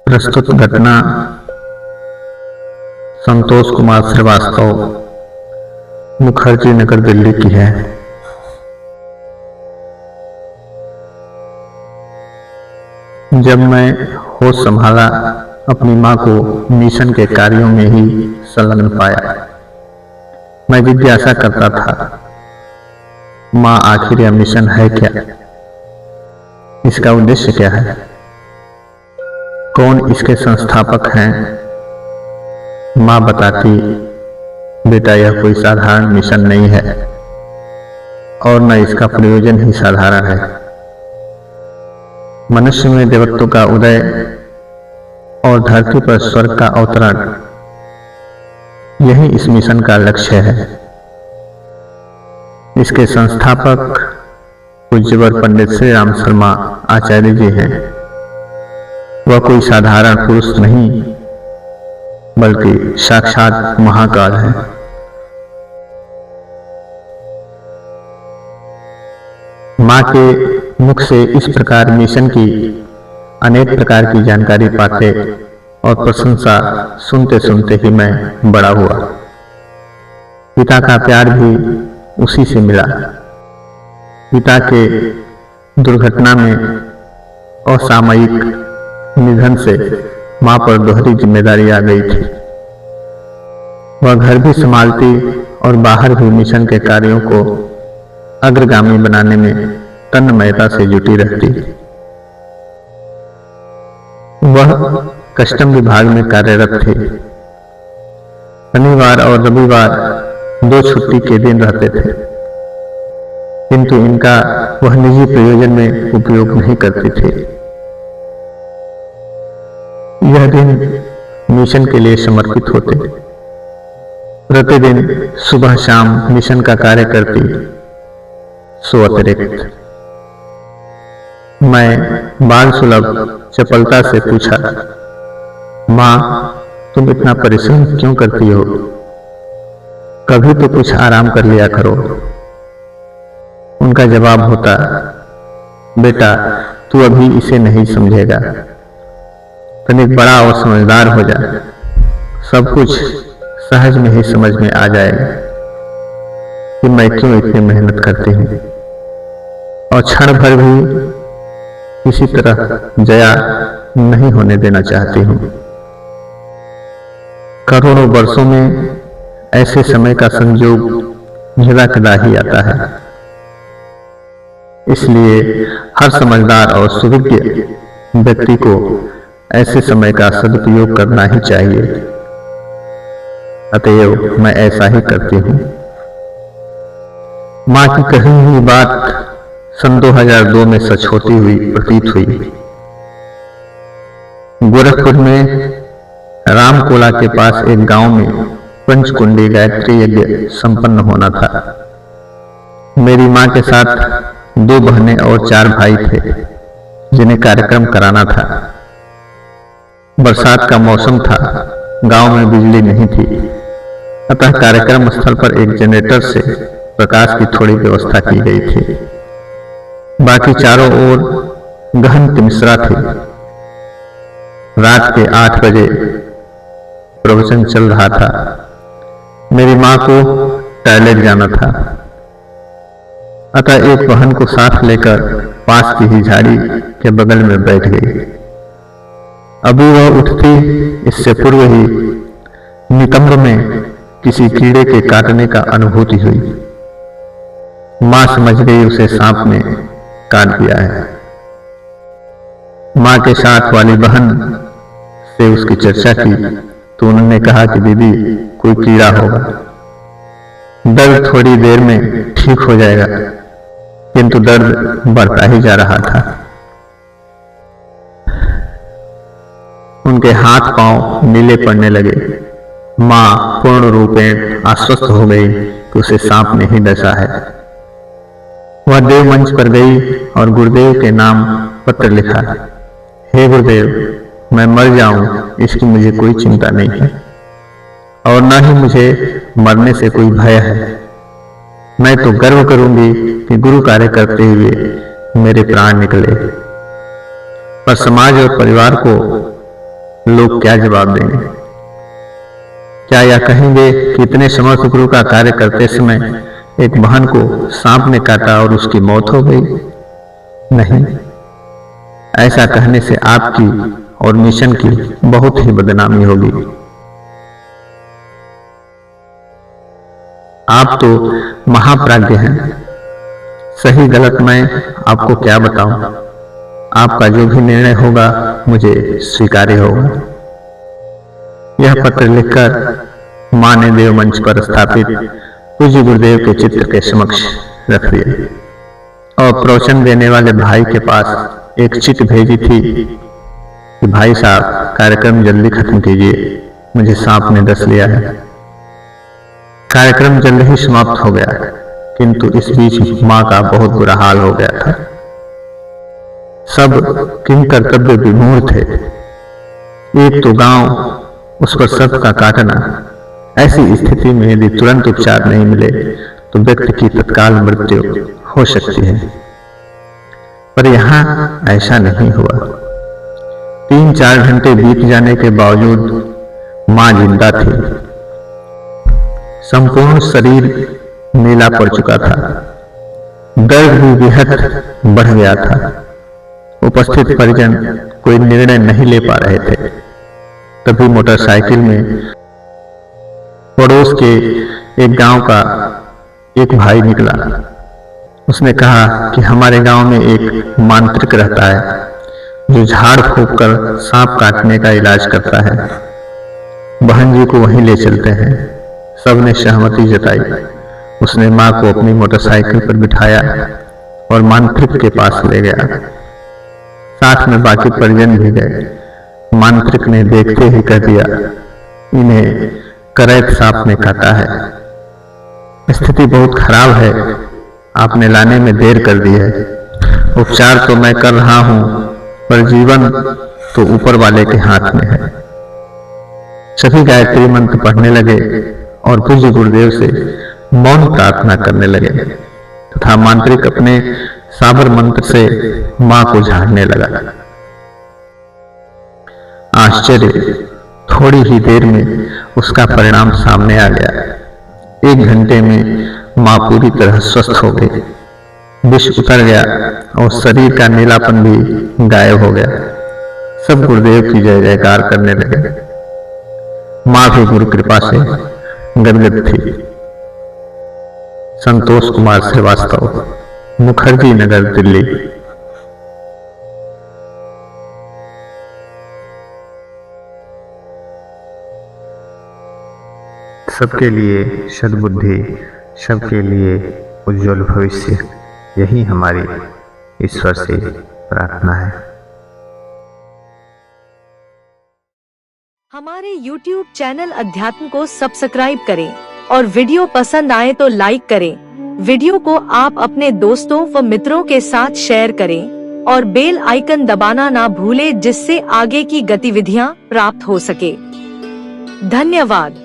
प्रस्तुत घटना संतोष कुमार श्रीवास्तव, मुखर्जी नगर, दिल्ली की है। जब मैं होश संभाला, अपनी मां को मिशन के कार्यों में ही संलग्न पाया। मैं जिज्ञासा करता था, मां आखिर यह मिशन है क्या? इसका उद्देश्य क्या है? कौन इसके संस्थापक हैं? मां बताती, बेटा यह कोई साधारण मिशन नहीं है और न इसका प्रयोजन ही साधारण है। मनुष्य में देवत्व का उदय और धरती पर स्वर्ग का अवतरण, यही इस मिशन का लक्ष्य है। इसके संस्थापक पूज्यवर पंडित श्री राम शर्मा आचार्य जी हैं। वह कोई साधारण पुरुष नहीं, बल्कि साक्षात महाकाल है। मां के मुख से इस प्रकार मिशन की अनेक प्रकार की जानकारी पाते और प्रशंसा सुनते सुनते ही मैं बड़ा हुआ। पिता का प्यार भी उसी से मिला। पिता के दुर्घटना में असामयिक निधन से मां पर दोहरी जिम्मेदारी आ गई थी। वह घर भी संभालती और बाहर भी मिशन के कार्यों को अग्रगामी बनाने में तन्मयता से जुटी रहती। वह कस्टम विभाग में कार्यरत थे। शनिवार और रविवार दो छुट्टी के दिन रहते थे, किंतु इनका वह निजी प्रयोजन में उपयोग नहीं करते थे। यह दिन मिशन के लिए समर्पित होते। प्रतिदिन सुबह शाम मिशन का कार्य करती। सो अतिरिक्त मैं बाल सुलभ चपलता से पूछा, मां तुम इतना परिश्रम क्यों करती हो? कभी तो कुछ आराम कर लिया करो। उनका जवाब होता, बेटा तू अभी इसे नहीं समझेगा, तनिक बड़ा और समझदार हो जा, सब कुछ सहज में ही समझ में आ जाएगा कि मैं क्यों इतनी मेहनत करती हूँ और क्षण भर भी किसी तरह जया नहीं होने देना चाहती हूँ। करोड़ों वर्षों में ऐसे समय का संयोग यदा-कदा ही आता है। इसलिए हर समझदार और सुविज्ञ व्यक्ति को ऐसे समय का सदुपयोग करना ही चाहिए। अतएव मैं ऐसा ही करती हूँ। मां की कही हुई बात सन 2002 में सच होती हुई प्रतीत हुई। गोरखपुर में रामकोला के पास एक गांव में पंचकुंडी गायत्री यज्ञ संपन्न होना था। मेरी मां के साथ 2 बहनें और 4 भाई थे, जिन्हें कार्यक्रम कराना था। बरसात का मौसम था, गांव में बिजली नहीं थी, अतः कार्यक्रम स्थल पर एक जनरेटर से प्रकाश की थोड़ी व्यवस्था की गई थी। बाकी चारों ओर गहन तिमिस्रा थी। रात के 8 बजे प्रवचन चल रहा था। मेरी मां को टॉयलेट जाना था, अतः एक बहन को साथ लेकर पास की ही झाड़ी के बगल में बैठ गई। अभी वह उठती, इससे पूर्व ही नितंब में किसी कीड़े के काटने का अनुभूति हुई। मां समझ गई उसे सांप ने काट दिया है। मां के साथ वाली बहन से उसकी चर्चा की तो उन्होंने कहा कि दीदी कोई कीड़ा होगा, दर्द थोड़ी देर में ठीक हो जाएगा, किंतु दर्द बढ़ता ही जा रहा था। उनके हाथ पांव नीले पड़ने लगे। मां पूर्ण रूपेण आश्वस्त हो गई कि उसे सांप ने ही डसा है। वह देव मंच पर गई और गुरुदेव के नाम पत्र लिखा। हे गुरुदेव, मैं मर जाऊं इसकी मुझे कोई चिंता नहीं है और न ही मुझे मरने से कोई भय है। मैं तो गर्व करूंगी कि गुरु कार्य करते हुए मेरे प्राण निकले, पर समाज और परिवार को लोग क्या जवाब देंगे? क्या यह कहेंगे कि इतने समर्थ गुरु का कार्य करते समय एक बहन को सांप ने काटा और उसकी मौत हो गई? नहीं, ऐसा कहने से आपकी और मिशन की बहुत ही बदनामी होगी। आप तो महाप्राज्ञ हैं। सही गलत मैं आपको क्या बताऊं? आपका जो भी निर्णय होगा मुझे स्वीकार्य होगा। यह पत्र लिखकर मां ने देव मंच पर स्थापित पूज्य गुरुदेव के चित्र के समक्ष रख दिया और प्रवचन देने वाले भाई के पास एक चिट भेजी थी कि भाई साहब, कार्यक्रम जल्दी खत्म कीजिए, मुझे सांप ने डस लिया है। कार्यक्रम जल्द ही समाप्त हो गया, किंतु इस बीच मां का बहुत बुरा हाल हो गया था। सब किन कर्तव्य विमूढ़ थे। एक तो गांव, उस पर सर्प का काटना। ऐसी स्थिति में यदि तुरंत उपचार नहीं मिले तो व्यक्ति की तत्काल मृत्यु हो सकती है, पर यहां ऐसा नहीं हुआ। 3-4 घंटे बीत जाने के बावजूद मां जिंदा थी। संपूर्ण शरीर नीला पड़ चुका था। दर्द भी बेहद बढ़ गया था। उपस्थित परिजन कोई निर्णय नहीं ले पा रहे थे। तभी मोटरसाइकिल में पड़ोस के एक गांव का एक भाई निकला। उसने कहा कि हमारे गांव में एक मांत्रिक रहता है जो झाड़ फूंक कर सांप काटने का इलाज करता है। बहन जी को वहीं ले चलते हैं। सबने सहमति जताई। उसने मां को अपनी मोटरसाइकिल पर बिठाया और मांत्रिक के पास ले गया। साथ में बाकी परिजन भी गए। मांत्रिक ने देखते ही कह दिया, इन्हें करैत सांप ने काटा है। स्थिति बहुत खराब है, आपने लाने में देर कर दी है। उपचार तो मैं कर रहा हूं, पर जीवन तो ऊपर वाले के हाथ में है। सभी गायत्री मंत्र पढ़ने लगे और पूज्य गुरुदेव से मौन प्रार्थना करने लगे तथा मांत्रिक अपने साबर मंत्र से मां को झाड़ने लगा। आश्चर्य, थोड़ी ही देर में उसका परिणाम सामने आ गया। 1 घंटे में मां पूरी तरह स्वस्थ हो गई। विष उतर गया और शरीर का नीलापन भी गायब हो गया। सब गुरुदेव की जय जयकार करने लगे। मां भी गुरु कृपा से गदगद थी। संतोष कुमार श्रीवास्तव, मुखर्जी नगर, दिल्ली। सबके लिए सद्बुद्धि, सबके लिए उज्जवल भविष्य, यही हमारी ईश्वर से प्रार्थना है। हमारे YouTube चैनल अध्यात्म को सब्सक्राइब करें और वीडियो पसंद आए तो लाइक करें। वीडियो को आप अपने दोस्तों व मित्रों के साथ शेयर करें और बेल आइकन दबाना ना भूलें, जिससे आगे की गतिविधियां प्राप्त हो सके। धन्यवाद।